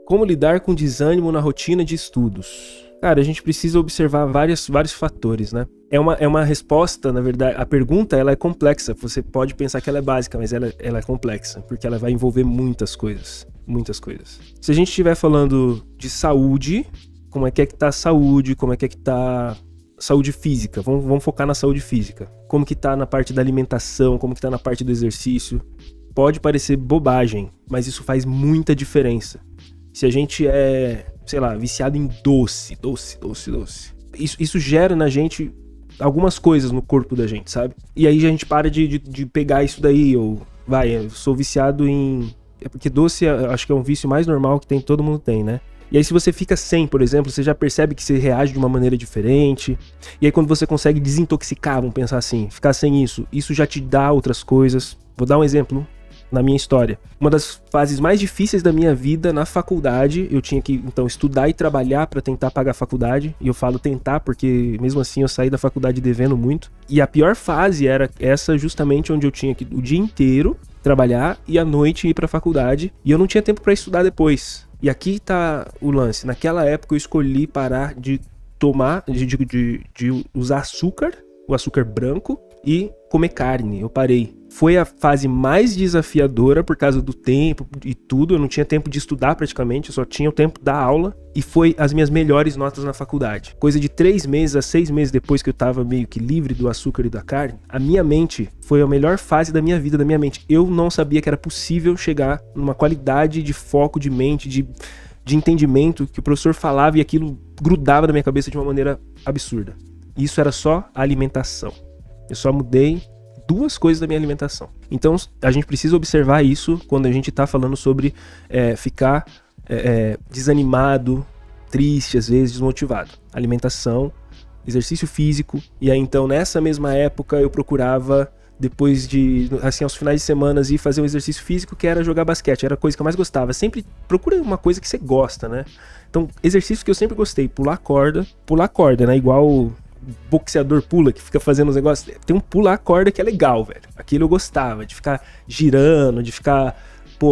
Como lidar com desânimo na rotina de estudos? Cara, a gente precisa observar vários fatores, né? É uma resposta, na verdade, a pergunta ela é complexa. Você pode pensar que ela é básica, mas ela é complexa, porque ela vai envolver muitas coisas. Muitas coisas. Se a gente estiver falando de saúde, como é que tá a saúde, como é que tá saúde física, vamos focar na saúde física. Como que tá na parte da alimentação, como que tá na parte do exercício. Pode parecer bobagem, mas isso faz muita diferença. Se a gente é, sei lá, viciado em doce. Isso gera na gente algumas coisas no corpo da gente, sabe? E aí a gente para de pegar isso daí, ou eu sou viciado em... É porque doce, acho que é um vício mais normal que todo mundo tem, né? E aí se você fica sem, por exemplo, você já percebe que você reage de uma maneira diferente. E aí quando você consegue desintoxicar, vamos pensar assim, ficar sem isso já te dá outras coisas. Vou dar um exemplo na minha história. Uma das fases mais difíceis da minha vida na faculdade, eu tinha que então estudar e trabalhar para tentar pagar a faculdade. E eu falo tentar porque mesmo assim eu saí da faculdade devendo muito. E a pior fase era essa justamente onde eu tinha que o dia inteiro trabalhar e à noite ir pra faculdade. E eu não tinha tempo para estudar depois. E aqui tá o lance. Naquela época eu escolhi parar de tomar, de usar açúcar, o açúcar branco, e comer carne. Eu parei. Foi a fase mais desafiadora por causa do tempo e tudo. Eu não tinha tempo de estudar praticamente, eu só tinha o tempo da aula. E foi as minhas melhores notas na faculdade. Coisa de 3 meses a 6 meses depois que eu tava meio que livre do açúcar e da carne, a minha mente foi a melhor fase da minha vida, da minha mente. Eu não sabia que era possível chegar numa qualidade de foco, de mente, de entendimento que o professor falava e aquilo grudava na minha cabeça de uma maneira absurda. E isso era só a alimentação. Eu só mudei 2 coisas da minha alimentação. Então a gente precisa observar isso quando a gente tá falando sobre ficar desanimado, triste, às vezes desmotivado. Alimentação, exercício físico. E aí então nessa mesma época eu procurava, depois de, assim, aos finais de semana, ir fazer um exercício físico que era jogar basquete. Era a coisa que eu mais gostava. Sempre procura uma coisa que você gosta, né? Então exercício que eu sempre gostei, pular corda, né? Igual boxeador pula, que fica fazendo os negócios. Tem um pular corda que é legal, velho. Aquilo eu gostava, de ficar girando, de ficar,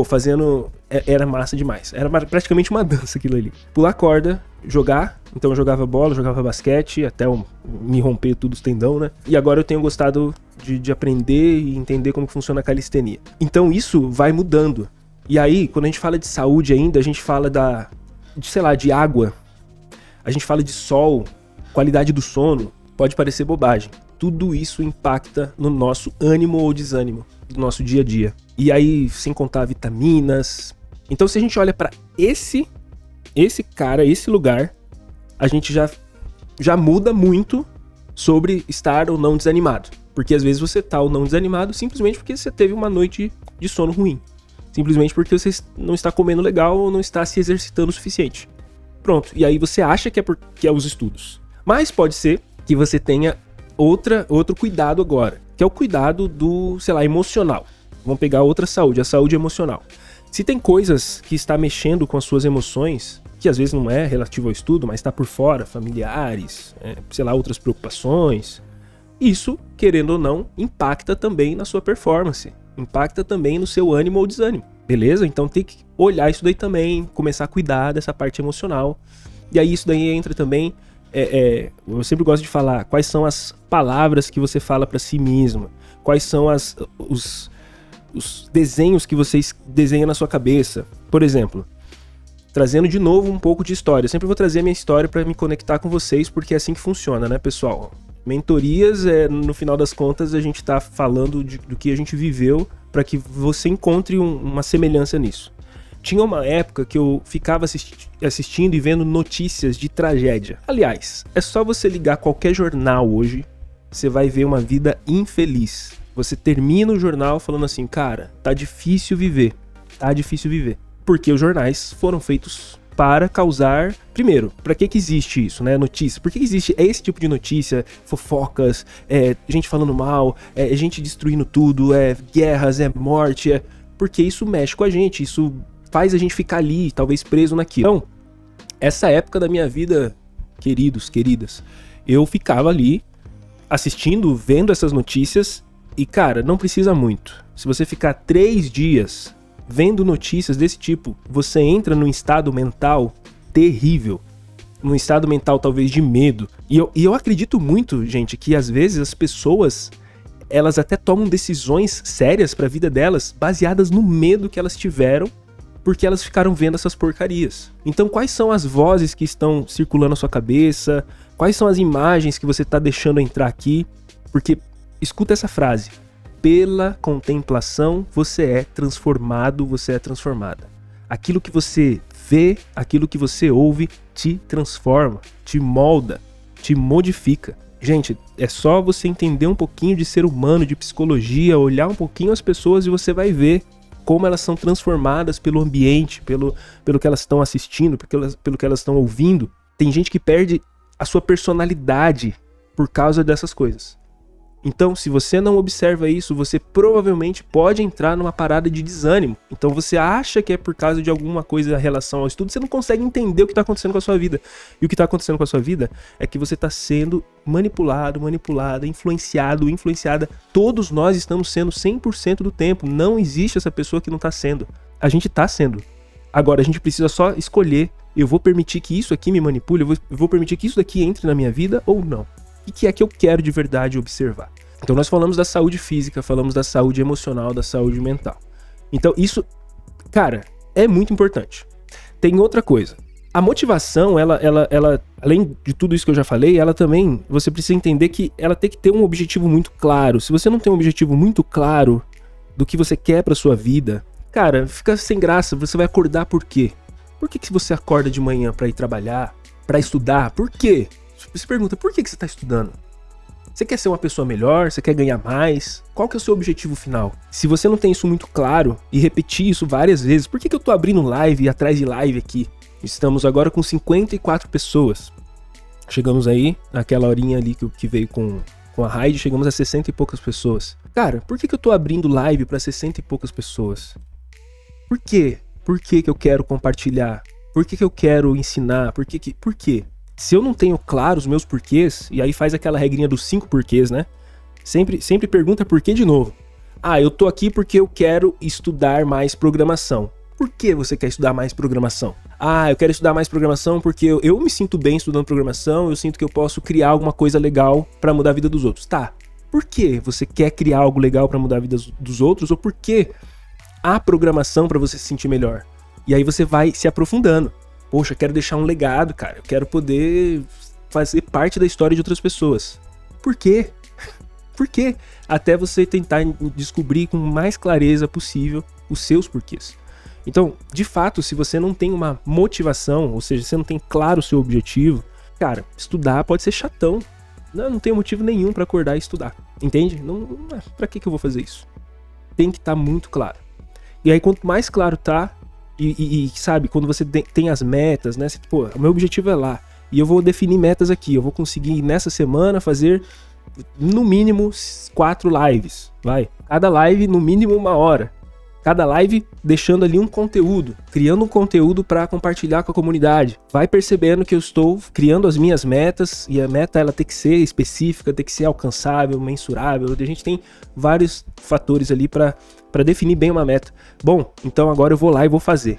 fazendo... Era massa demais. Era praticamente uma dança aquilo ali. Pular corda, jogar. Então eu jogava bola, jogava basquete, até me romper tudo os tendão, né? E agora eu tenho gostado de aprender e entender como funciona a calistenia. Então isso vai mudando. E aí, quando a gente fala de saúde ainda, a gente fala de água. A gente fala de sol, qualidade do sono. Pode parecer bobagem. Tudo isso impacta no nosso ânimo ou desânimo do nosso dia a dia. E aí, sem contar vitaminas. Então, se a gente olha para esse lugar, a gente já muda muito sobre estar ou não desanimado. Porque às vezes você tá ou não desanimado simplesmente porque você teve uma noite de sono ruim. Simplesmente porque você não está comendo legal ou não está se exercitando o suficiente. Pronto. E aí você acha que é os estudos. Mas pode ser que você tenha outro cuidado agora, que é o cuidado do, emocional. Vamos pegar outra saúde, a saúde emocional. Se tem coisas que está mexendo com as suas emoções, que às vezes não é relativo ao estudo, mas está por fora, familiares, outras preocupações, isso, querendo ou não, impacta também na sua performance, impacta também no seu ânimo ou desânimo, beleza? Então tem que olhar isso daí também, começar a cuidar dessa parte emocional. E aí isso daí entra também... eu sempre gosto de falar quais são as palavras que você fala para si mesmo, quais são os desenhos que você desenha na sua cabeça. Por exemplo, trazendo de novo um pouco de história. Eu sempre vou trazer a minha história para me conectar com vocês, porque é assim que funciona, né, pessoal? Mentorias, no final das contas, a gente tá falando do que a gente viveu para que você encontre uma semelhança nisso. Tinha uma época que eu ficava assistindo e vendo notícias de tragédia. Aliás, é só você ligar qualquer jornal hoje, você vai ver uma vida infeliz. Você termina o jornal falando assim, cara, tá difícil viver. Porque os jornais foram feitos para causar... Primeiro, pra que existe isso, né? Notícia. Por que existe esse tipo de notícia? Fofocas, gente falando mal, gente destruindo tudo, guerras, morte, porque isso mexe com a gente, isso... faz a gente ficar ali, talvez preso naquilo. Então, essa época da minha vida, queridos, queridas, eu ficava ali assistindo, vendo essas notícias e, cara, não precisa muito. Se você ficar 3 dias vendo notícias desse tipo, você entra num estado mental terrível. Num estado mental talvez de medo. E eu acredito muito, gente, que às vezes as pessoas, elas até tomam decisões sérias pra vida delas baseadas no medo que elas tiveram porque elas ficaram vendo essas porcarias. Então quais são as vozes que estão circulando na sua cabeça? Quais são as imagens que você tá deixando entrar aqui? Porque, escuta essa frase: pela contemplação você é transformado, você é transformada. Aquilo que você vê, aquilo que você ouve te transforma, te molda, te modifica. Gente, é só você entender um pouquinho de ser humano, de psicologia, olhar um pouquinho as pessoas e você vai ver como elas são transformadas pelo ambiente, pelo que elas estão assistindo, pelo que elas estão ouvindo. Tem gente que perde a sua personalidade por causa dessas coisas. Então, se você não observa isso, você provavelmente pode entrar numa parada de desânimo. Então você acha que é por causa de alguma coisa em relação ao estudo, você não consegue entender o que está acontecendo com a sua vida. E o que está acontecendo com a sua vida é que você está sendo manipulado, manipulada, influenciado, influenciada. Todos nós estamos sendo 100% do tempo. Não existe essa pessoa que não está sendo. A gente está sendo. Agora, a gente precisa só escolher: eu vou permitir que isso aqui me manipule, eu vou permitir que isso daqui entre na minha vida ou não. O que é que eu quero de verdade observar? Então nós falamos da saúde física, falamos da saúde emocional, da saúde mental. Então isso, cara, é muito importante. Tem outra coisa. A motivação, ela, além de tudo isso que eu já falei, ela também, você precisa entender que ela tem que ter um objetivo muito claro. Se você não tem um objetivo muito claro do que você quer pra sua vida, cara, fica sem graça. Você vai acordar por quê? Por que você acorda de manhã pra ir trabalhar, pra estudar? Por quê? Você pergunta, por que você tá estudando? Você quer ser uma pessoa melhor? Você quer ganhar mais? Qual que é o seu objetivo final? Se você não tem isso muito claro e repetir isso várias vezes, por que eu tô abrindo live e atrás de live aqui? Estamos agora com 54 pessoas. Chegamos aí, naquela horinha ali que veio com a raid, chegamos a 60 e poucas pessoas. Cara, por que eu tô abrindo live pra 60 e poucas pessoas? Por quê? Por que eu quero compartilhar? Por que eu quero ensinar? Por quê? Se eu não tenho claro os meus porquês, e aí faz aquela regrinha dos 5 porquês, né? Sempre pergunta por que de novo. Ah, eu tô aqui porque eu quero estudar mais programação. Por que você quer estudar mais programação? Ah, eu quero estudar mais programação porque eu me sinto bem estudando programação, eu sinto que eu posso criar alguma coisa legal pra mudar a vida dos outros. Tá, por que você quer criar algo legal pra mudar a vida dos outros? Ou por que a programação pra você se sentir melhor? E aí você vai se aprofundando. Poxa, eu quero deixar um legado, cara. Eu quero poder fazer parte da história de outras pessoas. Por quê? Por quê? Até você tentar descobrir com mais clareza possível os seus porquês. Então, de fato, se você não tem uma motivação, ou seja, você não tem claro o seu objetivo, cara, estudar pode ser chatão. Não tem motivo nenhum pra acordar e estudar. Entende? Pra que eu vou fazer isso? Tem que estar muito claro. E aí, quanto mais claro tá, e sabe, quando você tem as metas, né? Você, pô, o meu objetivo é lá. E eu vou definir metas aqui. Eu vou conseguir nessa semana fazer no mínimo 4 lives. Vai. Cada live no mínimo 1 hora. Cada live deixando ali um conteúdo. Criando um conteúdo para compartilhar com a comunidade. Vai percebendo que eu estou criando as minhas metas. E a meta ela tem que ser específica, tem que ser alcançável, mensurável. A gente tem vários fatores ali para definir bem uma meta. Bom, então agora eu vou lá e vou fazer.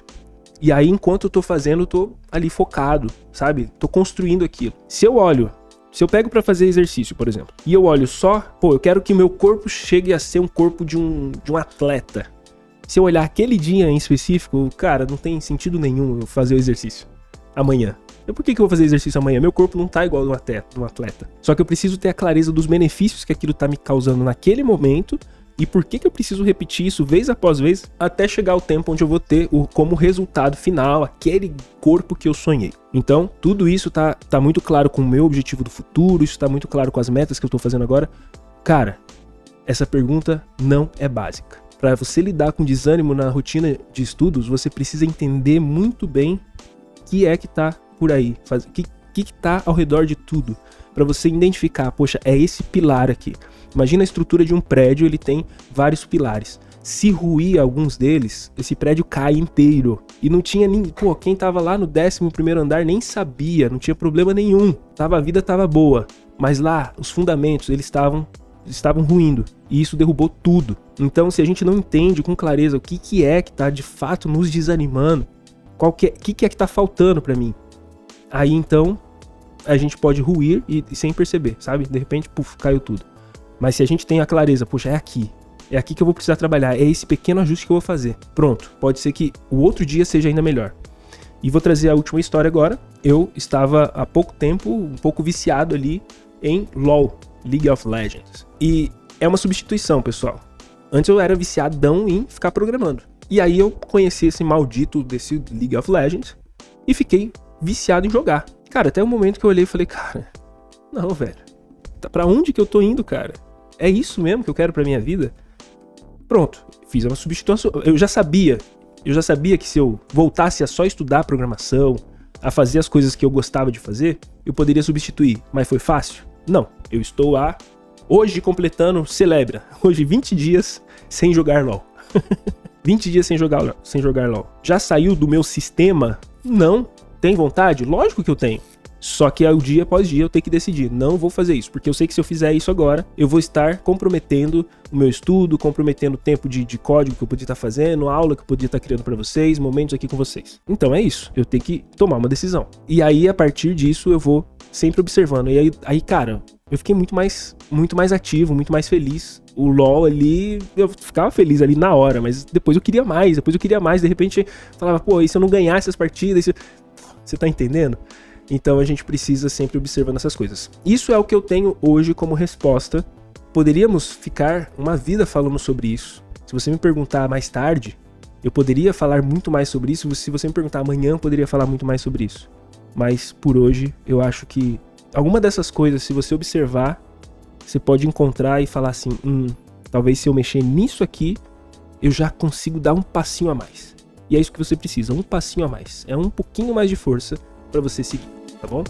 E aí, enquanto eu tô fazendo, eu tô ali focado, sabe? Tô construindo aquilo. Se eu pego pra fazer exercício, por exemplo, e eu olho só, pô, eu quero que meu corpo chegue a ser um corpo de um atleta. Se eu olhar aquele dia em específico, cara, não tem sentido nenhum eu fazer o exercício amanhã. Por que eu vou fazer exercício amanhã? Meu corpo não tá igual ao de um atleta. Só que eu preciso ter a clareza dos benefícios que aquilo tá me causando naquele momento. E por que eu preciso repetir isso vez após vez até chegar o tempo onde eu vou ter como resultado final aquele corpo que eu sonhei. Então, tudo isso tá muito claro com o meu objetivo do futuro, isso tá muito claro com as metas que eu tô fazendo agora. Cara, essa pergunta não é básica. Para você lidar com desânimo na rotina de estudos, você precisa entender muito bem o que é que tá por aí, o que tá ao redor de tudo. Para você identificar, poxa, é esse pilar aqui. Imagina a estrutura de um prédio, ele tem vários pilares. Se ruir alguns deles, esse prédio cai inteiro. E não tinha ninguém, quem tava lá no 11º andar nem sabia, não tinha problema nenhum. A vida tava boa, mas lá, os fundamentos, eles estavam estavam ruindo. E isso derrubou tudo. Então, se a gente não entende com clareza o que é que tá de fato nos desanimando, o que é que tá faltando pra mim, aí então a gente pode ruir e sem perceber, sabe? De repente, puf, caiu tudo. Mas se a gente tem a clareza, poxa, é aqui que eu vou precisar trabalhar, é esse pequeno ajuste que eu vou fazer. Pronto, pode ser que o outro dia seja ainda melhor. E vou trazer a última história agora. Eu estava há pouco tempo um pouco viciado ali em LoL, League of Legends. E é uma substituição, pessoal. Antes eu era viciadão em ficar programando. E aí eu conheci esse maldito desse League of Legends e fiquei viciado em jogar. Cara, até o momento que eu olhei e falei, cara, não, velho. Pra onde que eu tô indo, cara? É isso mesmo que eu quero pra minha vida? Pronto, fiz uma substituição. Eu já sabia que se eu voltasse a só estudar programação, a fazer as coisas que eu gostava de fazer, eu poderia substituir. Mas foi fácil? Não. Eu estou hoje completando, celebra, hoje 20 dias sem jogar LoL. 20 dias sem jogar LoL. Já saiu do meu sistema? Não. Tem vontade? Lógico que eu tenho. Só que ao dia após dia eu tenho que decidir, não vou fazer isso, porque eu sei que se eu fizer isso agora, eu vou estar comprometendo o meu estudo, comprometendo o tempo de código que eu podia estar fazendo, aula que eu podia estar criando pra vocês, momentos aqui com vocês. Então é isso, eu tenho que tomar uma decisão. E aí, a partir disso, eu vou sempre observando. E aí cara, eu fiquei muito mais ativo, muito mais feliz. O LoL ali, eu ficava feliz ali na hora, mas depois eu queria mais, de repente falava, pô, e se eu não ganhar essas partidas? Você tá entendendo? Então a gente precisa sempre observando essas coisas. Isso é o que eu tenho hoje como resposta. Poderíamos ficar uma vida falando sobre isso. Se você me perguntar mais tarde, eu poderia falar muito mais sobre isso. Se você me perguntar amanhã, eu poderia falar muito mais sobre isso. Mas por hoje, eu acho que alguma dessas coisas, se você observar, você pode encontrar e falar assim, talvez se eu mexer nisso aqui, eu já consigo dar um passinho a mais. E é isso que você precisa, um passinho a mais. É um pouquinho mais de força para você seguir, tá bom?